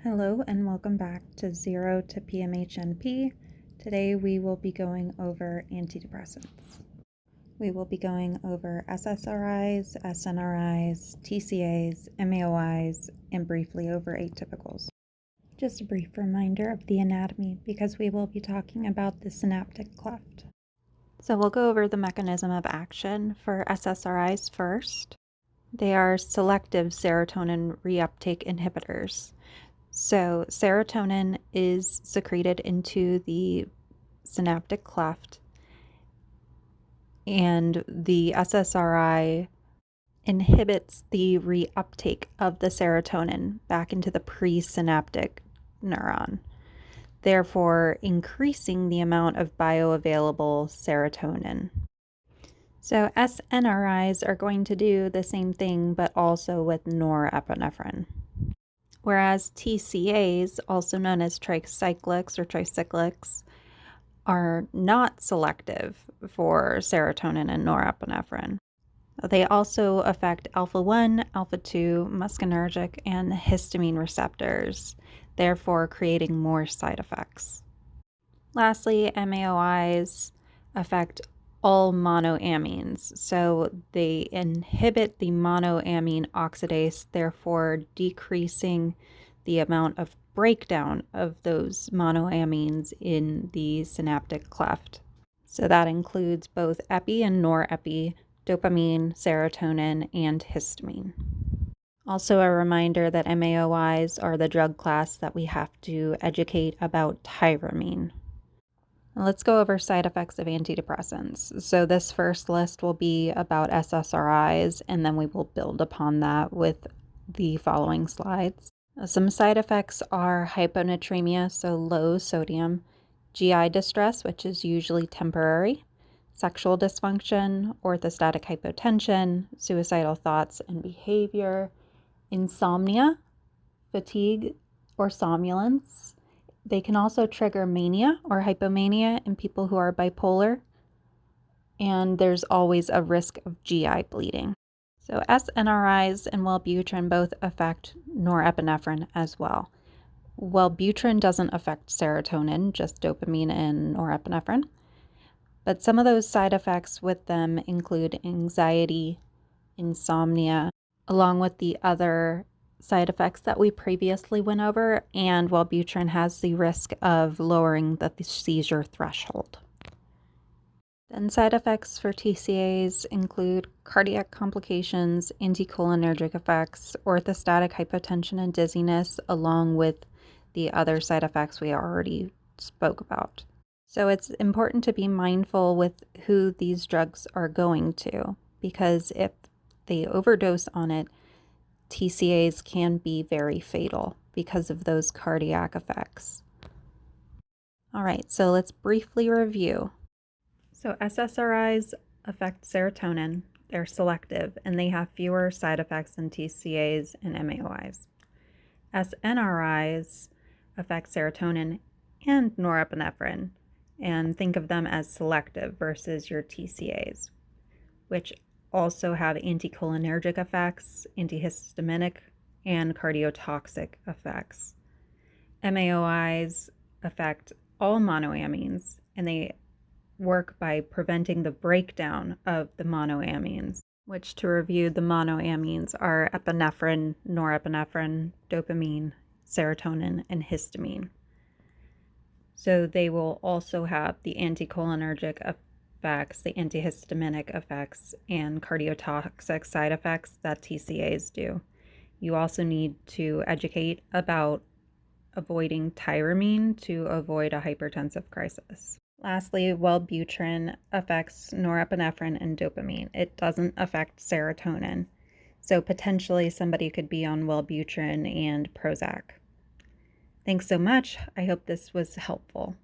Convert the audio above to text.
Hello and welcome back to Zero to PMHNP. Today we will be going over antidepressants. We will be going over SSRIs, SNRIs, TCAs, MAOIs, and briefly over atypicals. Just a brief reminder of the anatomy because we will be talking about the synaptic cleft. So we'll go over the mechanism of action for SSRIs first. They are selective serotonin reuptake inhibitors. So serotonin is secreted into the synaptic cleft, and the SSRI inhibits the reuptake of the serotonin back into the presynaptic neuron, therefore increasing the amount of bioavailable serotonin. So SNRIs are going to do the same thing, but also with norepinephrine. Whereas TCAs, also known as tricyclics or tricyclics, are not selective for serotonin and norepinephrine. They also affect alpha-1, alpha-2, muscarinic, and histamine receptors, therefore creating more side effects. Lastly, MAOIs affect all monoamines, so they inhibit the monoamine oxidase, therefore decreasing the amount of breakdown of those monoamines in the synaptic cleft. So that includes both epi and norepi, dopamine, serotonin, and histamine. Also a reminder that MAOIs are the drug class that we have to educate about tyramine. Let's go over side effects of antidepressants. So this first list will be about SSRIs, and then we will build upon that with the following slides. Some side effects are hyponatremia, so low sodium, GI distress, which is usually temporary, sexual dysfunction, orthostatic hypotension, suicidal thoughts and behavior, insomnia, fatigue, or somnolence. They can also trigger mania or hypomania in people who are bipolar, and there's always a risk of GI bleeding. So SNRIs and Wellbutrin both affect norepinephrine as well. Wellbutrin doesn't affect serotonin, just dopamine and norepinephrine, but some of those side effects with them include anxiety, insomnia, along with the other side effects that we previously went over, and Wellbutrin has the risk of lowering the seizure threshold. Then side effects for TCAs include cardiac complications, anticholinergic effects, orthostatic hypotension and dizziness, along with the other side effects we already spoke about. So it's important to be mindful with who these drugs are going to, because if they overdose on it, TCAs can be very fatal because of those cardiac effects. All right, so let's briefly review. So SSRIs affect serotonin, they're selective, and they have fewer side effects than TCAs and MAOIs. SNRIs affect serotonin and norepinephrine, and think of them as selective versus your TCAs, which also have anticholinergic effects, antihistaminic, and cardiotoxic effects. MAOIs affect all monoamines, and they work by preventing the breakdown of the monoamines, which, to review, the monoamines are epinephrine, norepinephrine, dopamine, serotonin, and histamine. So they will also have the anticholinergic effects, the antihistaminic effects, and cardiotoxic side effects that TCAs do. You also need to educate about avoiding tyramine to avoid a hypertensive crisis. Lastly, Wellbutrin affects norepinephrine and dopamine. It doesn't affect serotonin. So potentially somebody could be on Wellbutrin and Prozac. Thanks so much. I hope this was helpful.